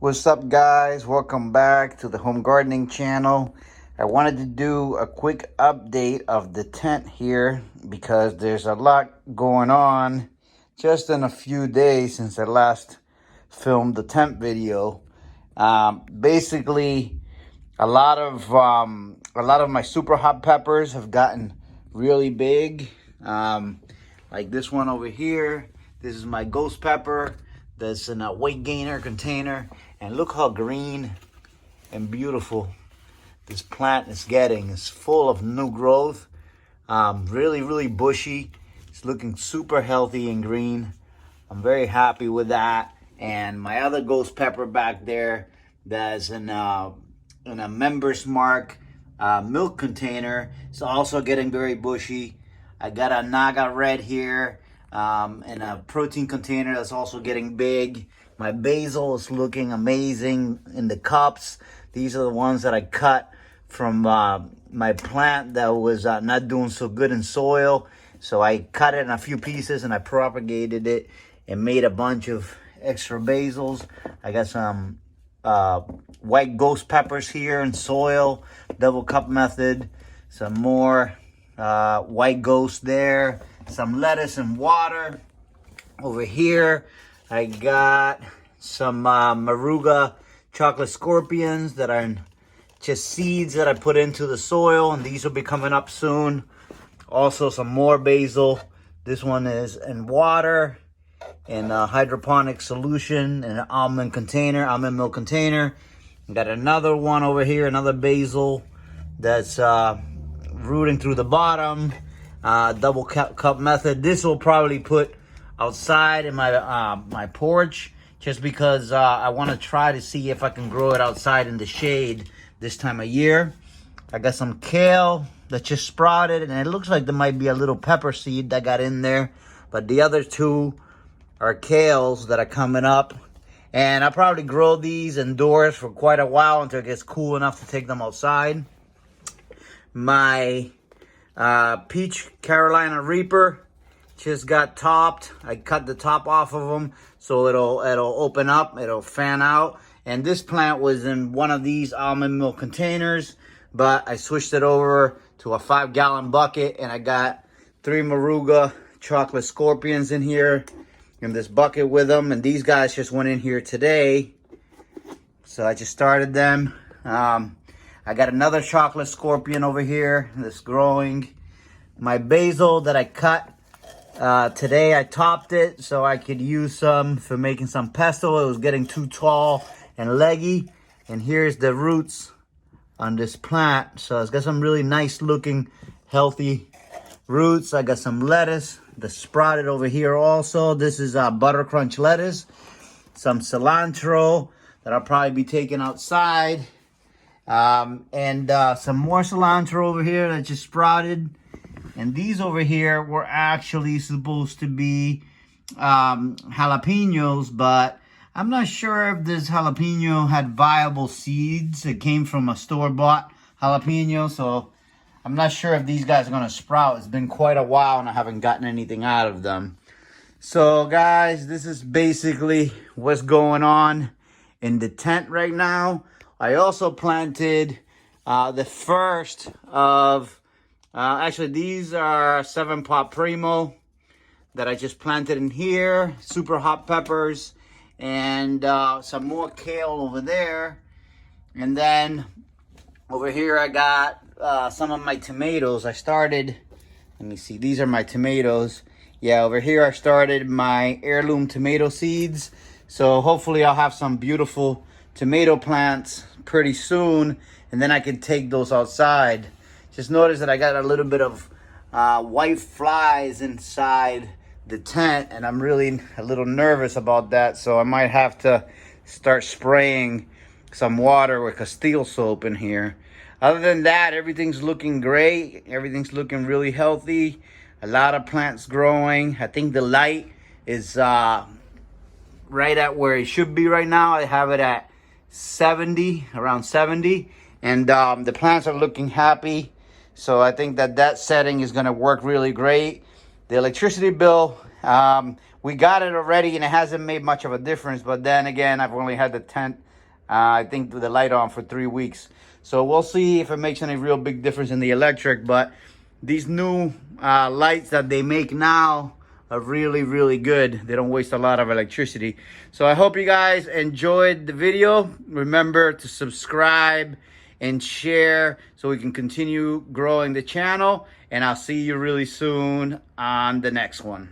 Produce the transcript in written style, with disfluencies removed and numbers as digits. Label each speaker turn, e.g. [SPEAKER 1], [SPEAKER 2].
[SPEAKER 1] What's up, guys? Welcome back to the home gardening channel. I wanted to do a quick update of the tent here because there's a lot going on just in a few days since I last filmed the tent video. Basically, a lot of my super hot peppers have gotten really big. Like this one over here. This is my ghost pepper that's in a weight gainer container. And look how green and beautiful this plant is getting. It's full of new growth. Really bushy. It's looking super healthy and green. I'm very happy with that. And my other ghost pepper back there that's in a Members Mark milk container. It's also getting very bushy. I got a Naga Red here in a protein container that's also getting big. My basil is looking amazing in the cups. These are the ones that I cut from my plant that was not doing so good in soil. So I cut it in a few pieces and I propagated it and made a bunch of extra basils. I got some white ghost peppers here in soil, double cup method. Some more white ghost there. Some lettuce and water. Over here, I got some Maruga chocolate scorpions that are just seeds that I put into the soil, and these will be coming up soon. Also, some more basil. This one is in water, in a hydroponic solution, in an almond milk container. Got another one over here, another basil that's rooting through the bottom. Double cup method. This will probably put outside in my my porch, just because I want to try to see if I can grow it outside in the shade this time of year. I got some kale that just sprouted, and it looks like there might be a little pepper seed that got in there, but the other two are kales that are coming up. And I'll probably grow these indoors for quite a while until it gets cool enough to take them outside. My peach Carolina Reaper just got topped. I cut the top off of them so it'll open up, it'll fan out. And this plant was in one of these almond milk containers, but I switched it over to a 5-gallon bucket, and I got 3 Maruga chocolate scorpions in here in this bucket with them. And these guys just went in here today, so I just started them. I got another chocolate scorpion over here that's growing. My basil that I cut today, I topped it so I could use some for making some pesto. It was getting too tall and leggy. And here's the roots on this plant. So it's got some really nice looking, healthy roots. I got some lettuce that sprouted over here also. This is butter crunch lettuce. Some cilantro that I'll probably be taking outside. And some more cilantro over here that just sprouted. And these over here were actually supposed to be jalapenos, but I'm not sure if this jalapeno had viable seeds. It came from a store-bought jalapeno, so I'm not sure if these guys are going to sprout. It's been quite a while and I haven't gotten anything out of them. So guys, this is basically what's going on in the tent right now. I also planted the first of, actually these are 7-pot Primo that I just planted in here. Super hot peppers and some more kale over there. And then over here I got some of my tomatoes. I started, let me see, these are my tomatoes. Yeah, over here I started my heirloom tomato seeds. So hopefully I'll have some beautiful tomato plants pretty soon, and then I can take those outside. Just notice that I got a little bit of white flies inside the tent, and I'm really a little nervous about that, so I might have to start spraying some water with Castile soap in here. Other than that, everything's looking great. Everything's looking really healthy. A lot of plants growing. I think the light is right at where it should be right now. I have it at 70, around 70, and the plants are looking happy. So I think that setting is going to work really great. The electricity bill, we got it already and it hasn't made much of a difference, but then again, I've only had the tent I think with the light on for 3 weeks. So we'll see if it makes any real big difference in the electric. But these new lights that they make now are really, really good. They don't waste a lot of electricity. So I hope you guys enjoyed the video. Remember to subscribe and share so we can continue growing the channel. And I'll see you really soon on the next one.